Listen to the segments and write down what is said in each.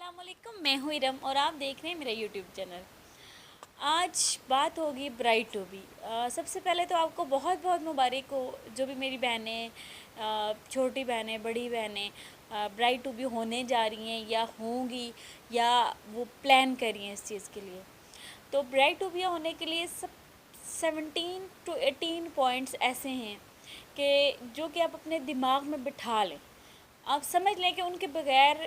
अस्सलामुअलैकुम, मैं हूँ इरम और आप देख रहे हैं मेरा यूट्यूब चैनल। आज बात होगी ब्राइड टू बी। सबसे पहले तो आपको बहुत बहुत मुबारक हो, जो भी मेरी बहनें, छोटी बहनें, बड़ी बहनें ब्राइड टू बी होने जा रही हैं या होंगी या वो प्लान कर रही हैं इस चीज़ के लिए। तो ब्राइड टू बी होने के लिए सब 17 to 18 पॉइंट्स ऐसे हैं कि जो कि आप अपने दिमाग में बिठा लें। आप समझ लें कि उनके बगैर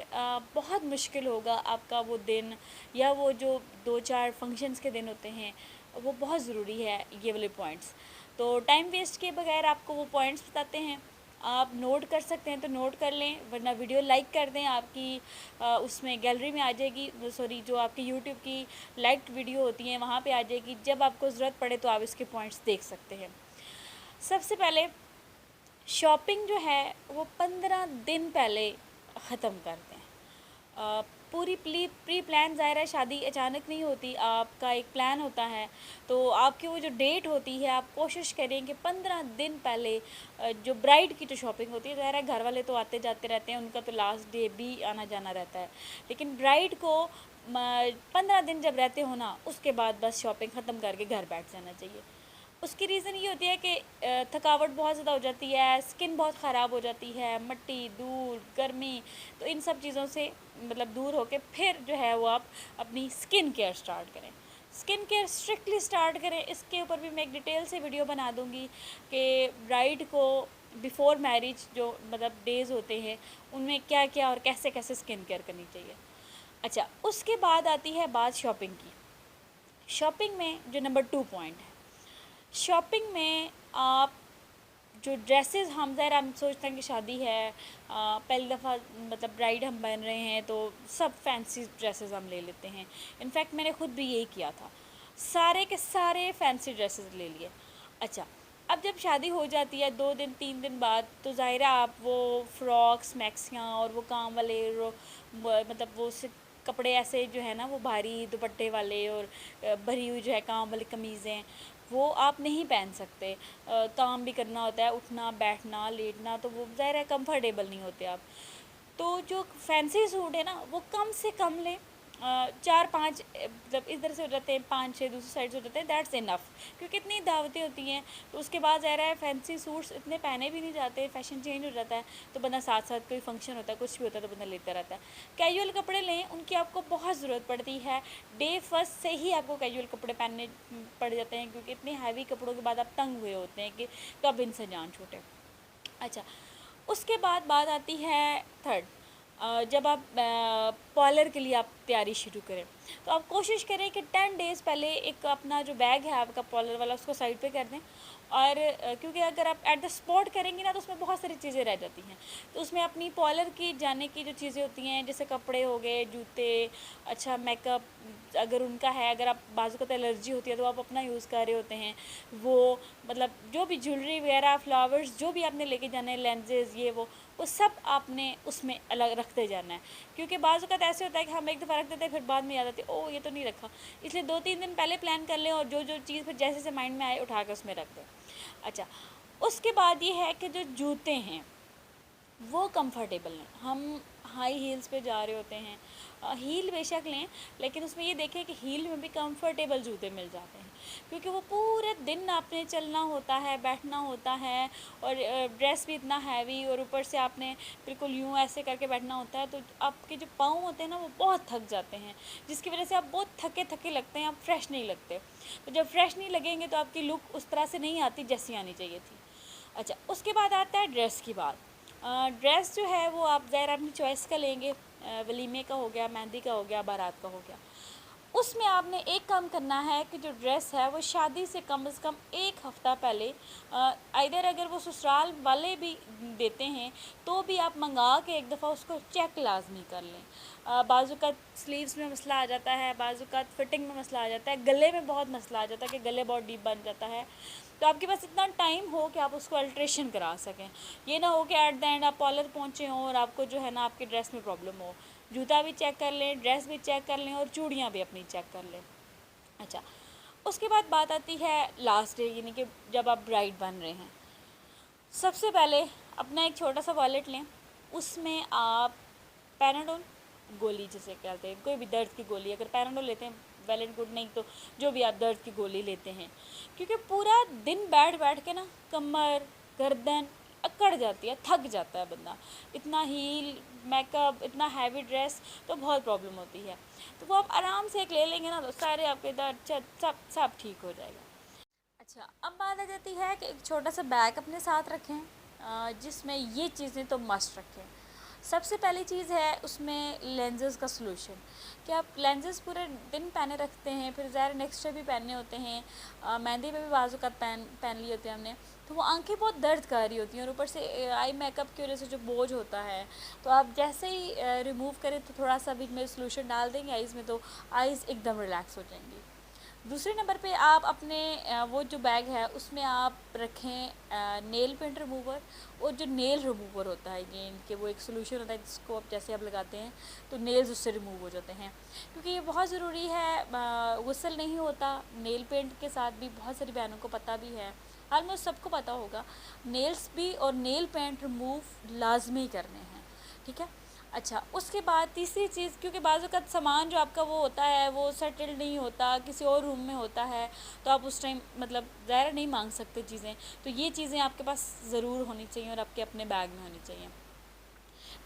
बहुत मुश्किल होगा आपका वो दिन, या वो जो 2-4 फंक्शंस के दिन होते हैं वो बहुत ज़रूरी है ये वाले पॉइंट्स। तो टाइम वेस्ट किए बगैर आपको वो पॉइंट्स बताते हैं। आप नोट कर सकते हैं तो नोट कर लें, वरना वीडियो लाइक कर दें, आपकी उसमें गैलरी में आ जाएगी, सॉरी जो आपकी यूट्यूब की लाइक्ड वीडियो होती हैं वहाँ पे आ जाएगी। जब आपको ज़रूरत पड़े तो आप इसके पॉइंट्स देख सकते हैं। सबसे पहले शॉपिंग जो है वो 15 दिन पहले ख़त्म करते हैं। पूरी प्री प्लान, ज़ाहिर है शादी अचानक नहीं होती, आपका एक प्लान होता है। तो आपकी वो जो डेट होती है आप कोशिश करें कि 15 दिन पहले जो ब्राइड की जो शॉपिंग होती है, ज़ाहिर है घर वाले तो आते जाते रहते हैं, उनका तो लास्ट डे भी आना जाना रहता है, लेकिन ब्राइड को 15 दिन जब रहते हो ना, उसके बाद बस शॉपिंग ख़त्म करके घर बैठ जाना चाहिए। उसकी रीज़न ये होती है कि थकावट बहुत ज़्यादा हो जाती है, स्किन बहुत ख़राब हो जाती है, मिट्टी, धूल, गर्मी, तो इन सब चीज़ों से मतलब दूर होके फिर जो है वो आप अपनी स्किन केयर स्टार्ट करें। स्किन केयर स्ट्रिक्टली स्टार्ट करें। इसके ऊपर भी मैं एक डिटेल से वीडियो बना दूँगी कि ब्राइड को बिफ़ोर मैरिज जो मतलब डेज़ होते हैं उनमें क्या क्या और कैसे कैसे स्किन केयर करनी चाहिए। अच्छा, उसके बाद आती है बात शॉपिंग की। शॉपिंग में जो नंबर 2 पॉइंट है, शॉपिंग में आप जो ड्रेसेस, हम सोचते हैं कि शादी है, पहली दफ़ा मतलब ब्राइड हम बन रहे हैं तो सब फैंसी ड्रेसेस हम ले लेते हैं। इनफैक्ट मैंने ख़ुद भी यही किया था, सारे के सारे फैंसी ड्रेसेस ले लिए। अच्छा, अब जब शादी हो जाती है 2 दिन 3 दिन बाद, तो ज़ाहिर है आप वो फ्रॉक्स, मैक्सियाँ और वो काम वाले मतलब वो कपड़े ऐसे जो है ना वो भारी दुपट्टे वाले और भरी हुई जो है काम वाली कमीज़ें, वो आप नहीं पहन सकते। काम भी करना होता है, उठना बैठना लेटना, तो वो ज़ाहिर है कंफर्टेबल नहीं होते आप। तो जो फैंसी सूट है ना वो कम से कम लें। 4-5 मतलब इधर से हो जाते हैं, 5-6 दूसरी साइड से हो जाते हैं, दैट्स इनफ। क्योंकि इतनी दावतें होती हैं तो उसके बाद ज़ाहिर है फैंसी सूट्स इतने पहने भी नहीं जाते, फ़ैशन चेंज हो जाता है, तो बंदा साथ साथ कोई फंक्शन होता है, कुछ भी होता है तो बंदा लेता रहता है। कैजुअल कपड़े लें, उनकी आपको बहुत ज़रूरत पड़ती है। डे फर्स्ट से ही आपको कैजुअल कपड़े पहनने पड़ जाते हैं, क्योंकि इतने हैवी कपड़ों के बाद आप तंग हुए होते हैं कि कब इनसे जान छूटे। अच्छा, उसके बाद बात आती है थर्ड। जब आप पार्लर के लिए आप तैयारी शुरू करें, तो आप कोशिश करें कि 10 डेज़ पहले एक अपना जो बैग है आपका पार्लर वाला उसको साइड पे कर दें। और क्योंकि अगर आप एट द स्पॉट करेंगी ना तो उसमें बहुत सारी चीज़ें रह जाती हैं। तो उसमें अपनी पार्लर की जाने की जो चीज़ें होती हैं, जैसे कपड़े हो गए, जूते, अच्छा मेकअप अगर उनका है, अगर आप बाजू का एलर्जी होती है तो आप अपना यूज़ कर रहे होते हैं, वो मतलब जो भी ज्वेलरी वगैरह, फ्लावर्स जो भी आपने लेके जाने हैं, लेंसेज, ये वो सब आपने उसमें अलग रखते जाना है। क्योंकि बाज़ वक़्त ऐसे होता है कि हम एक दफ़ा रख देते हैं, फिर बाद में याद आती है ओह ये तो नहीं रखा। इसलिए 2-3 दिन पहले प्लान कर लें और जो जो चीज़ फिर जैसे जैसे माइंड में आए उठा कर उसमें रख दें। अच्छा, उसके बाद ये है कि जो जूते हैं वो कंफर्टेबल हैं। हम हाई हील्स पे जा रहे होते हैं, हील बेशक लें, लेकिन उसमें ये देखें कि हील में भी कंफर्टेबल जूते मिल जाते हैं, क्योंकि वो पूरे दिन आपने चलना होता है, बैठना होता है, और ड्रेस भी इतना हैवी, और ऊपर से आपने बिल्कुल यूँ ऐसे करके बैठना होता है, तो आपके जो पाँव होते हैं ना वो बहुत थक जाते हैं, जिसकी वजह से आप बहुत थके थके लगते हैं, आप फ्रेश नहीं लगते। तो जब फ्रेश नहीं लगेंगे तो आपकी लुक उस तरह से नहीं आती जैसी आनी चाहिए थी। अच्छा, उसके बाद आता है ड्रेस की बात। ड्रेस जो है वो आप ज़ाहिर अपनी चॉइस का लेंगे। वलीमे का हो गया, मेहंदी का हो गया, बारात का हो गया। उसमें आपने एक काम करना है कि जो ड्रेस है वो शादी से कम 1 हफ़्ता पहले, आइदर अगर वो ससुराल वाले भी देते हैं तो भी आप मंगा के एक दफ़ा उसको चेक लाजमी कर लें। बाज़ूक़ात स्लीव्स में मसला आ जाता है, बाज़ूक़ात फिटिंग में मसला आ जाता है, गले में बहुत मसला आ जाता है कि गले बहुत डीप बन जाता है। तो आपके पास इतना टाइम हो कि आप उसको अल्ट्रेशन करा सकें। ये ना हो कि एट द एंड आप पार्लर पहुँचे हों और आपको जो है ना आपकी ड्रेस में प्रॉब्लम हो। जूता भी चेक कर लें, ड्रेस भी चेक कर लें और चूड़ियाँ भी अपनी चेक कर लें। अच्छा, उसके बाद बात आती है लास्ट डे, यानी कि जब आप ब्राइड बन रहे हैं। सबसे पहले अपना एक छोटा सा वॉलेट लें, उसमें आप पैनाडोल, गोली जिसे कहते हैं, कोई भी दर्द की गोली, अगर पैराडोल लेते हैं वेल एंड गुड, नहीं तो जो भी आप दर्द की गोली लेते हैं, क्योंकि पूरा दिन बैठ बैठ के ना कमर गर्दन अकड़ जाती है, थक जाता है बंदा, इतना हील मेकअप इतना हैवी ड्रेस, तो बहुत प्रॉब्लम होती है। तो वो आप आराम से एक ले लेंगे ना तो सारे आपके दर्द सब सब ठीक हो जाएगा। अच्छा, अब बात आ जाती है कि एक छोटा सा बैग अपने साथ रखें, जिसमें ये चीज़ें तो मस्ट रखें। सबसे पहली चीज़ है उसमें लेंसेज का सलूशन, कि आप लेंसेज पूरे दिन पहने रखते हैं, फिर ज़ाहिर नेक्स्ट डे भी पहनने होते हैं, मेहंदी में भी बाजू का पहन लिए होते हैं हमने, तो वो आंखें बहुत दर्द कर रही होती हैं, और ऊपर से आई मेकअप की वजह से जो बोझ होता है, तो आप जैसे ही रिमूव करें तो थोड़ा सा बीच में सलूशन डाल देंगे आइज़ में, तो आइज़ एकदम रिलैक्स हो जाएंगी। दूसरे नंबर पे आप अपने वो जो बैग है उसमें आप रखें नेल पेंट रिमूवर, और जो नेल रिमूवर होता है ये इनके वो एक सोल्यूशन होता है जिसको आप जैसे आप लगाते हैं तो नेल्स उससे रिमूव हो जाते हैं, क्योंकि ये बहुत ज़रूरी है। गुस्ल नहीं होता नेल पेंट के साथ भी, बहुत सारी बहनों को पता भी है, ऑलमोस्ट सबको पता होगा, नेल्स भी और नेल पेंट रिमूव लाजमी करने हैं, ठीक है। अच्छा, उसके बाद तीसरी चीज़, क्योंकि बाज़ वक़्त सामान जो आपका वो होता है वो सेटल्ड नहीं होता, किसी और रूम में होता है, तो आप उस टाइम मतलब ज़ाहिर नहीं मांग सकते चीज़ें, तो ये चीज़ें आपके पास ज़रूर होनी चाहिए और आपके अपने बैग में होनी चाहिए।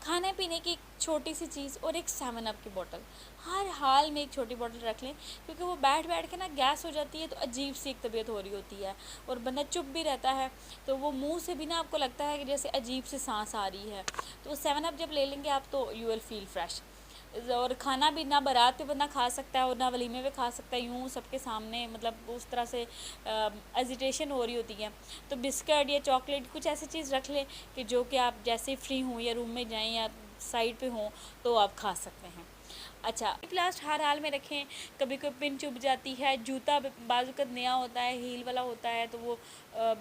खाने पीने की एक छोटी सी चीज़ और एक 7 अप की बोतल, हर हाल में एक छोटी बोतल रख लें, क्योंकि वो बैठ बैठ के ना गैस हो जाती है, तो अजीब सी एक तबीयत हो रही होती है और बंदा चुप भी रहता है, तो वो मुंह से भी ना आपको लगता है कि जैसे अजीब सी सांस आ रही है, तो 7 अप जब ले लेंगे आप तो यू विल फील फ्रेश। और खाना भी ना बारात पे बंदा खा सकता है और ना वलीमे पे खा सकता है, यूँ सबके सामने, मतलब उस तरह से एजिटेशन हो रही होती है, तो बिस्किट या चॉकलेट कुछ ऐसी चीज़ रख लें कि जो कि आप जैसे फ्री हों या रूम में जाएं या साइड पे हों तो आप खा सकते हैं। अच्छा, प्लास्ट हर हाल में रखें, कभी कोई पिन चुभ जाती है, जूता बाजू का नया होता है, हील वाला होता है, तो वो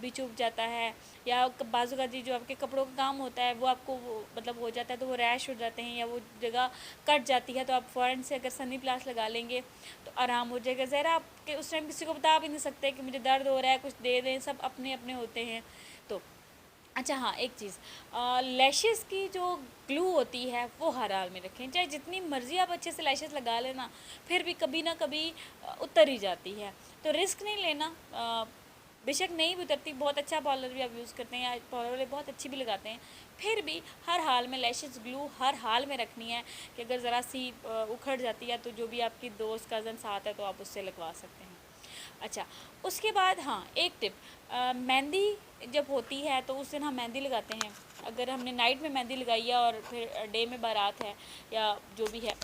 भी चुभ जाता है, या बाजू का जो आपके कपड़ों का काम होता है वो आपको वो मतलब हो जाता है, तो वो रैश हो जाते हैं या वो जगह कट जाती है, तो आप फ़ौरन से अगर सनी प्लास्ट लगा लेंगे तो आराम हो जाएगा। ज़रा आपके उस टाइम किसी को बता भी नहीं सकते कि मुझे दर्द हो रहा है, कुछ दे दें, सब अपने अपने होते हैं। तो अच्छा हाँ, एक चीज़, लैशेज़ की जो ग्लू होती है वो हर हाल में रखें, चाहे जितनी मर्ज़ी आप अच्छे से लैशेज़ लगा लेना, फिर भी कभी ना कभी उतर ही जाती है, तो रिस्क नहीं लेना। बेशक नहीं भी उतरती, बहुत अच्छा पार्लर भी आप यूज़ करते हैं या पार्लर वाले बहुत अच्छी भी लगाते हैं, फिर भी हर हाल में लैशेज़ ग्लू हर हाल में रखनी है, कि अगर ज़रा सी उखड़ जाती है तो जो भी आपकी दोस्त कज़न साथ है तो आप उससे लगवा सकते हैं। अच्छा, उसके बाद हाँ, एक टिप, मेहंदी जब होती है तो उस दिन हम मेहंदी लगाते हैं, अगर हमने नाइट में मेहंदी लगाई है और फिर डे में बारात है या जो भी है,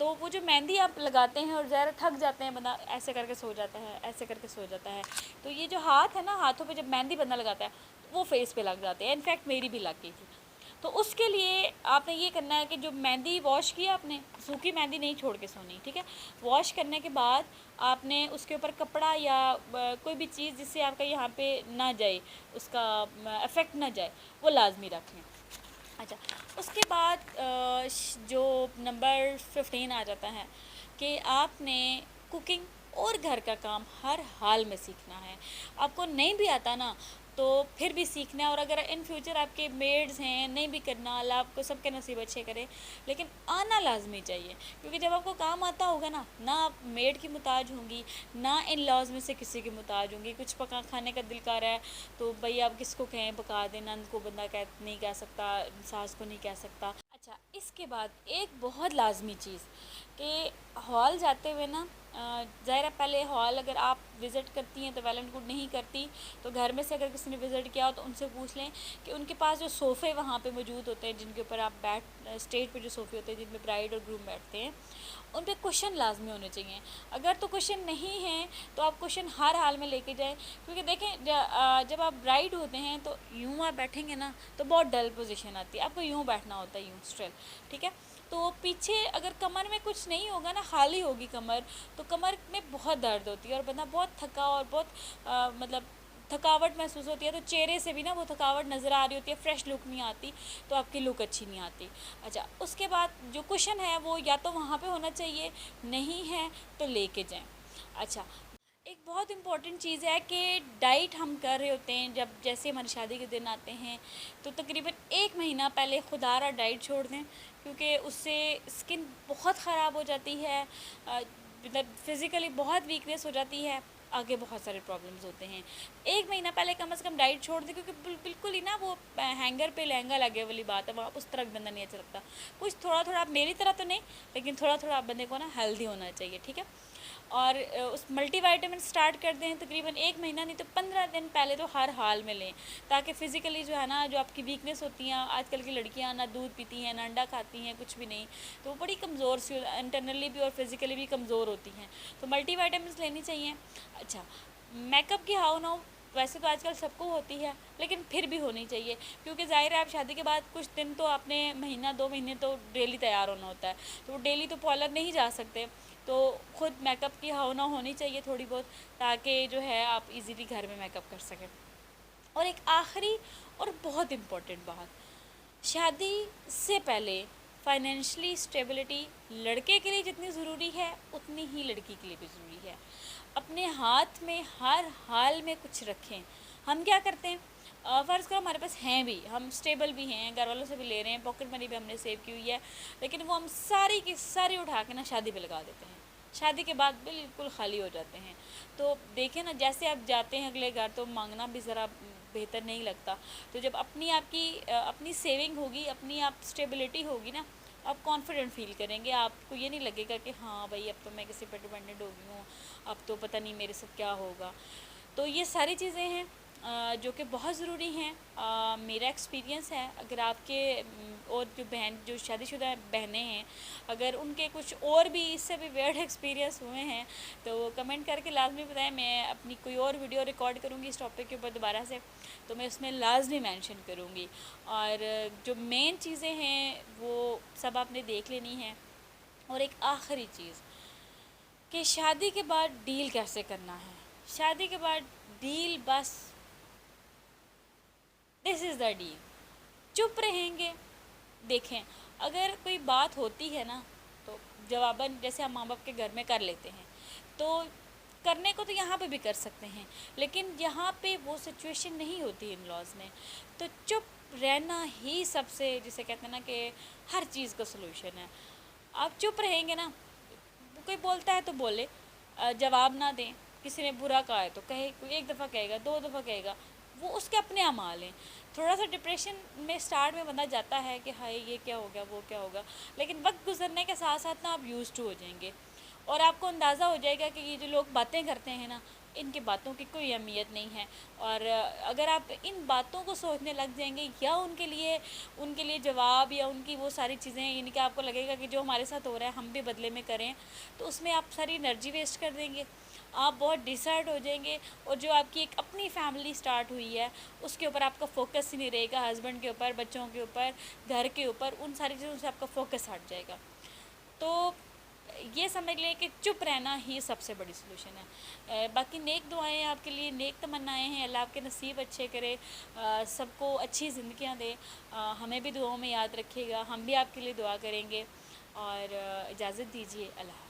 तो वो जो मेहंदी आप लगाते हैं और ज़्यादा थक जाते हैं, बंदा ऐसे करके सो जाता है, ऐसे करके सो जाता है, तो ये जो हाथ है ना, हाथों पे जब मेहंदी बंदा लगाता है वो फेस पे लग जाते हैं, इनफैक्ट मेरी भी लग गई थी। तो उसके लिए आपने ये करना है कि जो मेहंदी वॉश की आपने, सूखी मेहंदी नहीं छोड़ के सोनी, ठीक है। वॉश करने के बाद आपने उसके ऊपर कपड़ा या कोई भी चीज़ जिससे आपका यहाँ पे ना जाए, उसका इफ़ेक्ट ना जाए, वो लाजमी रखें। अच्छा, उसके बाद जो नंबर 15 आ जाता है कि आपने कुकिंग और घर का काम हर हाल में सीखना है। आपको नहीं भी आता ना तो फिर भी सीखना है, और अगर इन फ्यूचर आपके मेड्स हैं, नहीं भी करना, अल्लाह आपको सबके नसीब अच्छे करे, लेकिन आना लाजमी चाहिए, क्योंकि जब आपको काम आता होगा ना आप मेड की मुताज होंगी, ना इन लॉज में से किसी की मुताज होंगी। कुछ पका खाने का दिल कर रहा है तो भाई आप किसको कहें पका दें, नंद को बंदा नहीं कह सकता, सास को नहीं कह सकता। अच्छा, इसके बाद एक बहुत लाजमी चीज़ कि हॉल जाते हुए ना, ज़ाहिर है पहले हॉल अगर आप विज़िट करती हैं तो वेल एंड गुड, नहीं करती तो घर में से अगर किसी ने विज़िट किया हो तो उनसे पूछ लें कि उनके पास जो सोफ़े वहाँ पे मौजूद होते हैं, जिनके ऊपर आप स्टेज पे जो सोफ़े होते हैं जिनमें ब्राइड और ग्रूम बैठते हैं, उन पे कुशन लाजमी होने चाहिए। अगर तो कुशन नहीं हैं तो आप कुशन हर हाल में लेके जाएं, क्योंकि देखें जब आप ब्राइड होते हैं तो यूँ आप बैठेंगे ना तो बहुत डल पोजीशन आती है, आपको यूँ बैठना होता है, यूँ स्ट्रेल, ठीक है। तो पीछे अगर कमर में कुछ नहीं होगा ना, खाली होगी कमर, तो कमर में बहुत दर्द होती है और बंदा बहुत थका और बहुत मतलब थकावट महसूस होती है, तो चेहरे से भी ना वो थकावट नज़र आ रही होती है, फ्रेश लुक नहीं आती, तो आपकी लुक अच्छी नहीं आती। अच्छा, उसके बाद जो कुशन है वो या तो वहाँ पे होना चाहिए, नहीं है तो लेके जाएं। अच्छा, ایک بہت امپورٹنٹ چیز ہے کہ ڈائٹ ہم کر رہے ہوتے ہیں جب جیسے ہماری شادی کے دن آتے ہیں تو تقریباً 1 مہینہ پہلے خودارا ڈائٹ چھوڑ دیں، کیونکہ اس سے اسکن بہت خراب ہو جاتی ہے، مطلب فزیکلی بہت ویکنیس ہو جاتی ہے، آگے بہت سارے پرابلمز ہوتے ہیں۔ 1 مہینہ پہلے کم از کم ڈائٹ چھوڑ دیں، کیونکہ بالکل ہی نا وہ ہینگر پہ لہنگا لگے والی بات ہے، وہاں اس طرح بھی بندہ نہیں اچھا لگتا۔ کچھ تھوڑا تھوڑا، میری طرح تو نہیں، لیکن تھوڑا تھوڑا آپ بندے کو نا ہیلدی ہونا چاہیے، ٹھیک ہے۔ اور اس ملٹی وائٹامن سٹارٹ کر دیں تقریباً 1 مہینہ نہیں تو 15 دن پہلے تو ہر حال میں لیں، تاکہ فزیکلی جو ہے نا، جو آپ کی ویکنیس ہوتی ہیں، آج کل کی لڑکیاں نہ دودھ پیتی ہیں، نہ انڈا کھاتی ہیں، کچھ بھی نہیں، تو وہ بڑی کمزور سی انٹرنلی بھی اور فزیکلی بھی کمزور ہوتی ہیں، تو ملٹی وائٹامنس لینی چاہیے۔ اچھا، میک اپ کی ہاؤ نو ویسے تو آج کل سب کو ہوتی ہے، لیکن پھر بھی ہونی چاہیے، کیونکہ ظاہر ہے آپ شادی کے بعد کچھ دن تو آپ نے 1 مہینہ 2 مہینے تو ڈیلی تیار ہونا ہوتا ہے، تو وہ ڈیلی تو پارلر نہیں جا سکتے، تو خود میک اپ کی ہاؤ نو ہونی چاہیے تھوڑی بہت، تاکہ جو ہے آپ ایزیلی گھر میں میک اپ کر سکیں۔ اور ایک آخری اور بہت امپورٹنٹ بات، شادی سے پہلے فائنینشلی اسٹیبلٹی لڑکے کے لیے جتنی ضروری ہے اتنی ہی لڑکی کے لیے بھی ضروری ہے۔ اپنے ہاتھ میں ہر حال میں کچھ رکھیں۔ ہم کیا کرتے ہیں، فرض کرو ہمارے پاس ہیں بھی، ہم اسٹیبل بھی ہیں، گھر والوں سے بھی لے رہے ہیں، پاکٹ منی بھی ہم نے سیو کی ہوئی ہے، لیکن وہ ہم ساری کی ساری اٹھا کے نا شادی پہ لگا دیتے ہیں، شادی کے بعد بالکل خالی ہو جاتے ہیں۔ تو دیکھیں نا، جیسے آپ جاتے ہیں اگلے گھر تو مانگنا بھی ذرا بہتر نہیں لگتا، تو جب اپنی آپ کی اپنی سیونگ ہوگی، اپنی آپ اسٹیبلٹی ہوگی نا، آپ کانفیڈنٹ فیل کریں گے، آپ کو یہ نہیں لگے گا کہ ہاں بھائی اب تو میں کسی پہ ڈیپینڈنٹ ہو گئی ہوں، اب تو پتہ نہیں میرے ساتھ کیا ہوگا۔ تو یہ ساری چیزیں ہیں جو کہ بہت ضروری ہیں۔ میرا ایکسپیرینس ہے، اگر آپ کے اور جو شادی شدہ بہنیں ہیں، اگر ان کے کچھ اور بھی اس سے بھی ویئرڈ ایکسپیرینس ہوئے ہیں تو وہ کمنٹ کر کے لازمی بتائیں، میں اپنی کوئی اور ویڈیو ریکارڈ کروں گی اس ٹاپک کے اوپر دوبارہ سے، تو میں اس میں لازمی مینشن کروں گی۔ اور جو مین چیزیں ہیں وہ سب آپ نے دیکھ لینی ہیں۔ اور ایک آخری چیز کہ شادی کے بعد ڈیل کیسے کرنا ہے۔ شادی کے بعد ڈیل بس دس از دا ڈیل، چپ رہیں گے۔ دیکھیں، اگر کوئی بات ہوتی ہے نا تو جواباً جیسے ہم ماں باپ کے گھر میں کر لیتے ہیں، تو کرنے کو تو یہاں پہ بھی کر سکتے ہیں، لیکن یہاں پہ وہ سچویشن نہیں ہوتی ان لاز میں، تو چپ رہنا ہی سب سے، جسے کہتے ہیں نا کہ ہر چیز کا سلوشن ہے۔ آپ چپ رہیں گے نا، کوئی بولتا ہے تو بولے، جواب نہ دیں، کسی نے برا کہا ہے تو کہے، کوئی 1 دفعہ کہے گا، 2 دفعہ کہے گا، وہ اس کے اپنے اعمال ہیں۔ تھوڑا سا ڈپریشن میں سٹارٹ میں بندہ جاتا ہے کہ ہائے یہ کیا ہو گیا، وہ کیا ہوگا، لیکن وقت گزرنے کے ساتھ ساتھ نا آپ یوز ٹو ہو جائیں گے، اور آپ کو اندازہ ہو جائے گا کہ یہ جو لوگ باتیں کرتے ہیں نا، ان کی باتوں کی کوئی اہمیت نہیں ہے، اور اگر آپ ان باتوں کو سوچنے لگ جائیں گے یا ان کے لیے جواب یا ان کی وہ ساری چیزیں، یعنی کہ آپ کو لگے گا کہ جو ہمارے ساتھ ہو رہا ہے ہم بھی بدلے میں کریں، تو اس میں آپ ساری انرجی ویسٹ کر دیں گے، آپ بہت ڈسہرٹ ہو جائیں گے، اور جو آپ کی ایک اپنی فیملی سٹارٹ ہوئی ہے اس کے اوپر آپ کا فوکس ہی نہیں رہے گا، ہسبینڈ کے اوپر، بچوں کے اوپر، گھر کے اوپر، ان ساری چیزوں سے آپ کا فوکس ہٹ جائے گا۔ تو یہ سمجھ لیں کہ چپ رہنا ہی سب سے بڑی سلوشن ہے۔ باقی نیک دعائیں آپ کے لیے، نیک تمنائیں ہیں، اللہ آپ کے نصیب اچھے کرے، سب کو اچھی زندگیاں دے، ہمیں بھی دعاؤں میں یاد رکھیے گا، ہم بھی آپ کے لیے دعا کریں گے، اور اجازت دیجیے، اللہ حافظ۔